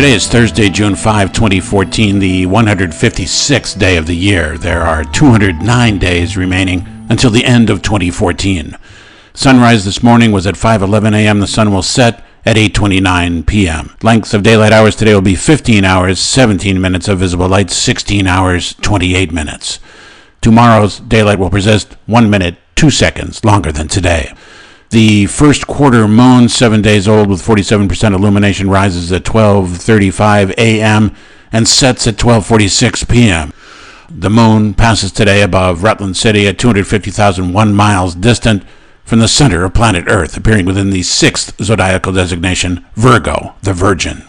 Today is Thursday, June 5, 2014, the 156th day of the year. There are 209 days remaining until the end of 2014. Sunrise this morning was at 5:11 a.m. The sun will set at 8:29 p.m. Length of daylight hours today will be 15 hours, 17 minutes of visible light, 16 hours, 28 minutes. Tomorrow's daylight will persist 1 minute, 2 seconds longer than today. The first quarter moon, 7 days old with 47% illumination, rises at 12:35 a.m. and sets at 12:46 p.m. The moon passes today above Rutland City at 250,001 miles distant from the center of planet Earth, appearing within the sixth zodiacal designation, Virgo, the Virgin.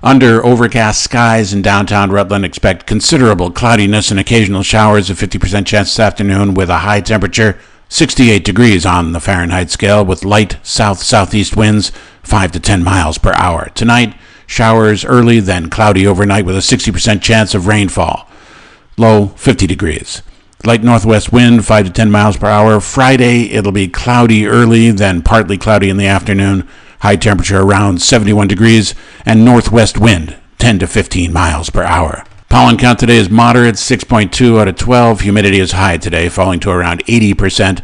Under overcast skies in downtown Rutland, expect considerable cloudiness and occasional showers, a 50% chance this afternoon with a high temperature 68 degrees on the Fahrenheit scale, with light south-southeast winds 5 to 10 miles per hour. Tonight, showers early, then cloudy overnight with a 60% chance of rainfall. Low 50 degrees. Light northwest wind 5 to 10 miles per hour. Friday, it'll be cloudy early, then partly cloudy in the afternoon. High temperature around 71 degrees, and northwest wind 10 to 15 miles per hour. Pollen count today is moderate, 6.2 out of 12. Humidity is high today, falling to around 80%.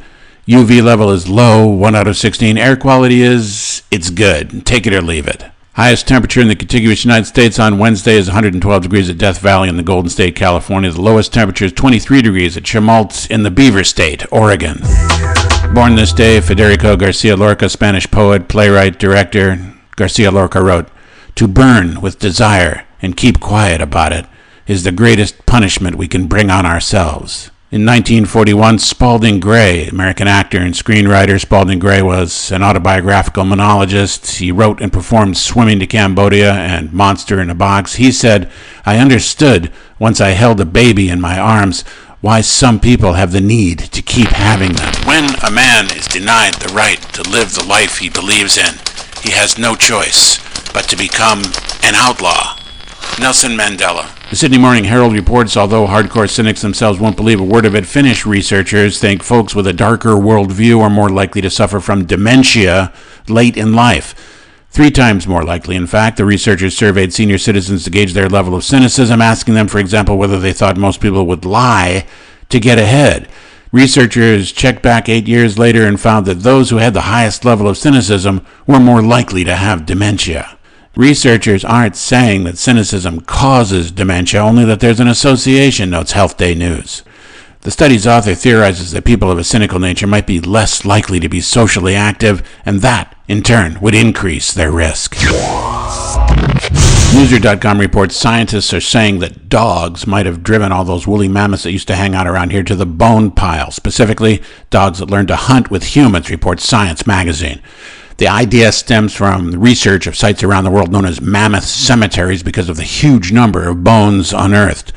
UV level is low, 1 out of 16. Air quality it's good. Take it or leave it. Highest temperature in the contiguous United States on Wednesday is 112 degrees at Death Valley in the Golden State, California. The lowest temperature is 23 degrees at Chemults in the Beaver State, Oregon. Born this day, Federico Garcia Lorca, Spanish poet, playwright, director. Garcia Lorca wrote, "To burn with desire and keep quiet about it is the greatest punishment we can bring on ourselves." In 1941, Spalding Gray, American actor and screenwriter, Spalding Gray was an autobiographical monologist. He wrote and performed Swimming to Cambodia and Monster in a Box. He said, "I understood once I held a baby in my arms why some people have the need to keep having them. When a man is denied the right to live the life he believes in, he has no choice but to become an outlaw." Nelson Mandela. The Sydney Morning Herald reports, although hardcore cynics themselves won't believe a word of it, Finnish researchers think folks with a darker worldview are more likely to suffer from dementia late in life. 3 times more likely, in fact. The researchers surveyed senior citizens to gauge their level of cynicism, asking them, for example, whether they thought most people would lie to get ahead. Researchers checked back 8 years later and found that those who had the highest level of cynicism were more likely to have dementia. Researchers aren't saying that cynicism causes dementia, only that there's an association, notes Health Day News. The study's author theorizes that people of a cynical nature might be less likely to be socially active, and that, in turn, would increase their risk. Newser.com reports scientists are saying that dogs might have driven all those woolly mammoths that used to hang out around here to the bone pile. Specifically, dogs that learned to hunt with humans, reports Science magazine. The idea stems from the research of sites around the world known as mammoth cemeteries because of the huge number of bones unearthed.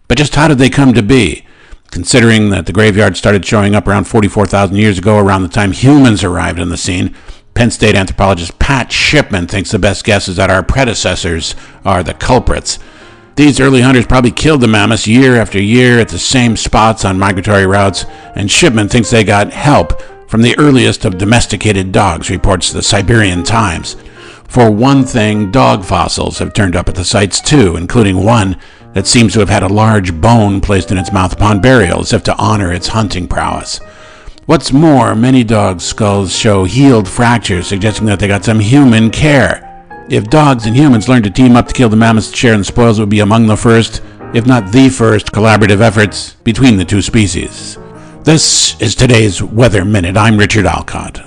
But just how did they come to be? Considering that the graveyard started showing up around 44,000 years ago, around the time humans arrived on the scene, Penn State anthropologist Pat Shipman thinks the best guess is that our predecessors are the culprits. These early hunters probably killed the mammoths year after year at the same spots on migratory routes, and Shipman thinks they got help from the earliest of domesticated dogs, reports the Siberian Times. For one thing, dog fossils have turned up at the sites too, including one that seems to have had a large bone placed in its mouth upon burial, as if to honor its hunting prowess. What's more, many dogs' skulls show healed fractures, suggesting that they got some human care. If dogs and humans learned to team up to kill the mammoths to share in the spoils, it would be among the first, if not the first, collaborative efforts between the two species. This is today's Weather Minute. I'm Richard Alcott.